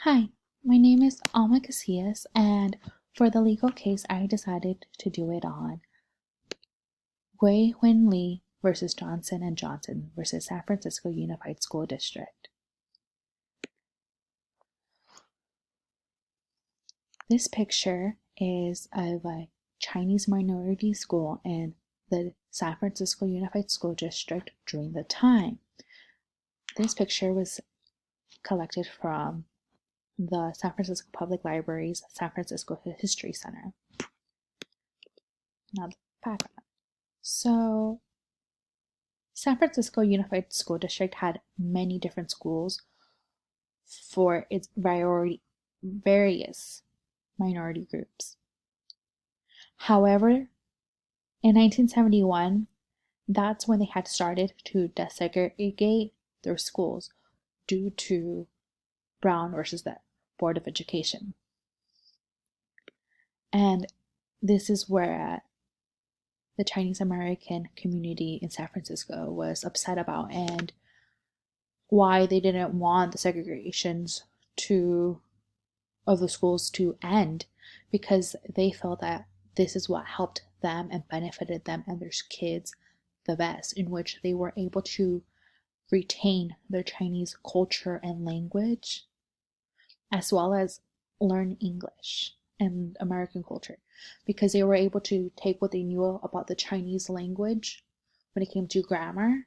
Hi, my name is Alma Casillas, and for the legal case, I decided to do it on Wei Hun Lee versus Johnson and Johnson versus San Francisco Unified School District. This picture is of a Chinese minority school in the San Francisco Unified School District during the time. This picture was collected from the San Francisco Public Library's San Francisco History Center. Now the background. So San Francisco Unified School District had many different schools for its various minority groups. However, in 1971, that's when they had started to desegregate their schools due to Brown versus the Board of Education. And this is where the Chinese American community in San Francisco was upset about, and why they didn't want the segregations of the schools to end, because they felt that this is what helped them and benefited them and their kids the best, in which they were able to retain their Chinese culture and language, as well as learn English and American culture, because they were able to take what they knew about the Chinese language when it came to grammar,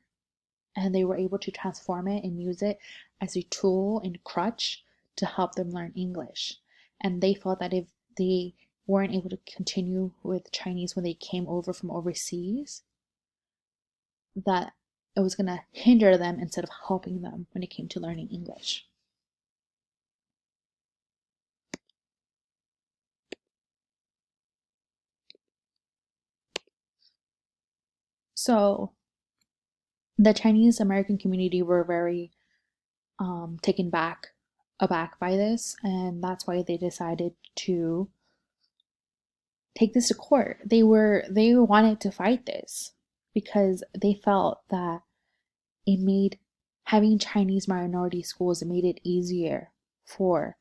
and they were able to transform it and use it as a tool and crutch to help them learn English. And they felt that if they weren't able to continue with Chinese when they came over from overseas, that it was going to hinder them instead of helping them when it came to learning English. So the Chinese American community were very taken aback by this, and that's why they decided to take this to court. They wanted to fight this because they felt that it made having Chinese minority schools, it made it easier for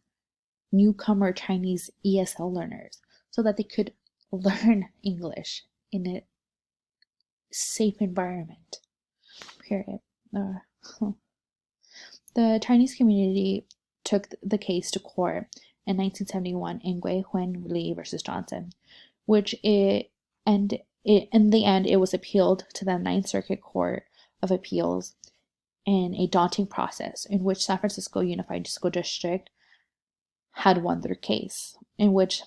newcomer Chinese ESL learners so that they could learn English in a safe environment. Period. The Chinese community took the case to court in 1971 in Wei Hun Lee versus Johnson, which in the end it was appealed to the Ninth Circuit Court of Appeals in a daunting process in which San Francisco Unified School District had won their case, in which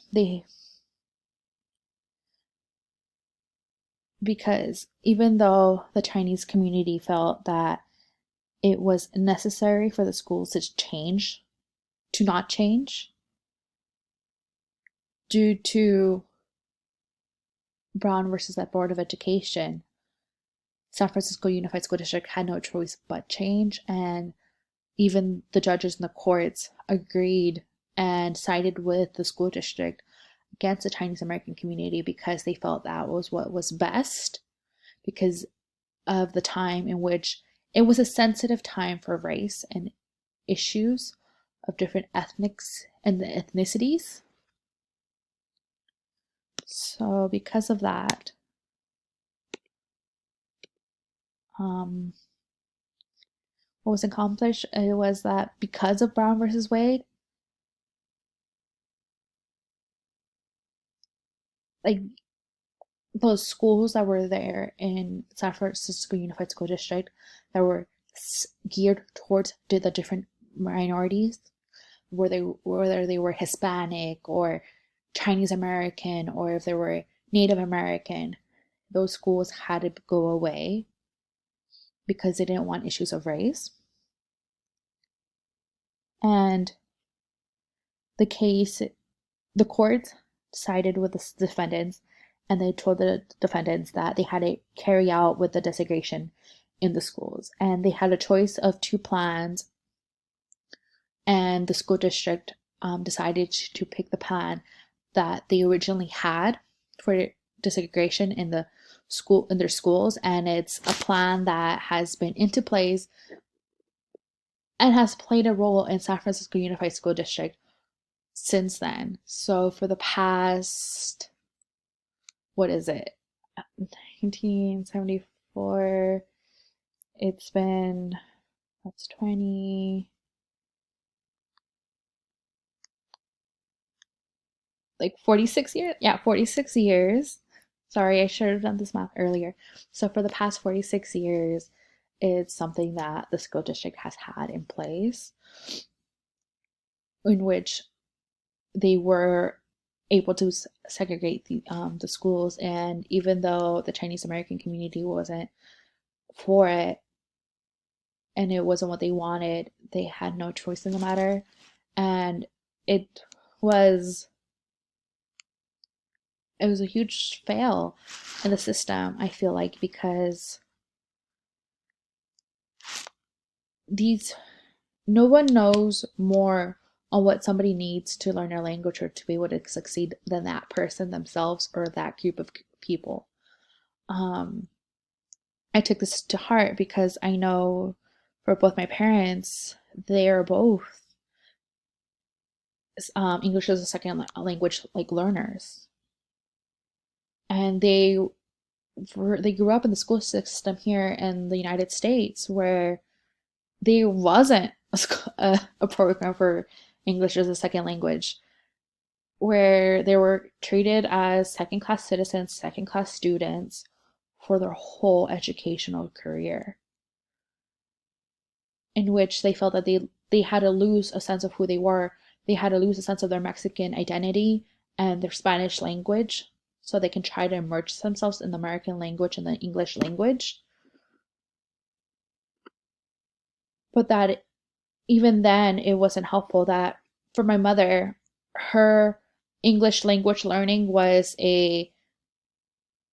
because even though the Chinese community felt that it was necessary for the schools to not change due to Brown versus that Board of Education, San Francisco Unified School District had no choice but change, and even the judges in the courts agreed and sided with the school district against the Chinese American community because they felt that was what was best, because of the time in which it was a sensitive time for race and issues of different ethnics and the ethnicities. So because of that, what was accomplished, it was that because of Brown versus Wade, like those schools that were there in San Francisco Unified School District that were geared towards the different minorities, whether they were Hispanic or Chinese American, or if they were Native American, those schools had to go away because they didn't want issues of race. And the court sided with the defendants, and they told the defendants that they had to carry out with the desegregation in the schools. And they had a choice of two plans, and the school district decided to pick the plan that they originally had for desegregation in their schools, and it's a plan that has been into place and has played a role in San Francisco Unified School District since then. So for the past, what is it, 1974, it's been, that's 20, like 46 years? Yeah, 46 years. Sorry, I should have done this math earlier. So for the past 46 years, it's something that the school district has had in place, in which they were able to segregate the schools. And even though the Chinese American community wasn't for it and it wasn't what they wanted, they had no choice in the matter. And it was it was a huge fail in the system, I feel like, because these no one knows more on what somebody needs to learn a language or to be able to succeed than that person themselves or that group of people. Um, I took this to heart because I know for both my parents, they are both English as a second language like learners, and they grew up in the school system here in the United States where there wasn't a program for English as a second language, where they were treated as second class citizens, second class students for their whole educational career, in which they felt that they had to lose a sense of who they were. They had to lose a sense of their Mexican identity and their Spanish language so they can try to immerse themselves in the American language and the English language. But that even then, it wasn't helpful. That for my mother, her English language learning was a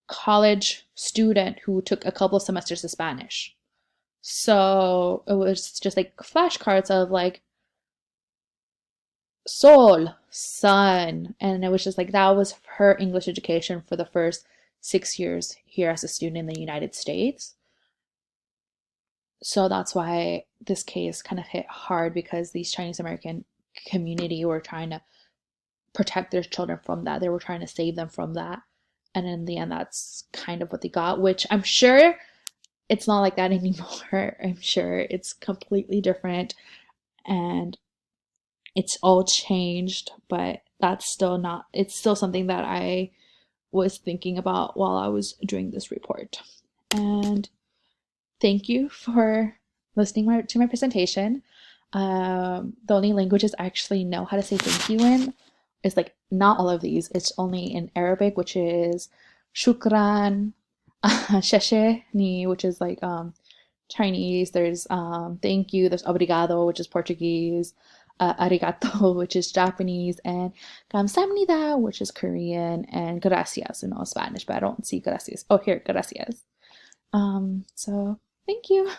college student who took a couple of semesters of Spanish. So it was just like flashcards of like sol, sun. And it was just like that was her English education for the first 6 years here as a student in the United States. So that's why this case kind of hit hard, because these Chinese American community were trying to protect their children from that. They were trying to save them from that. And in the end, that's kind of what they got, which I'm sure it's not like that anymore. I'm sure it's completely different and it's all changed, but that's still not, it's still something that I was thinking about while I was doing this report. And thank you for listening to my presentation. The only languages I actually know how to say thank you in is like not all of these. It's only in Arabic, which is shukran, sheshe ni, which is like Chinese. There's thank you. There's obrigado, which is Portuguese. Arigato, which is Japanese, and 감사합니다, which is Korean, and gracias, Spanish, but I don't see gracias. Oh, here, gracias. So thank you.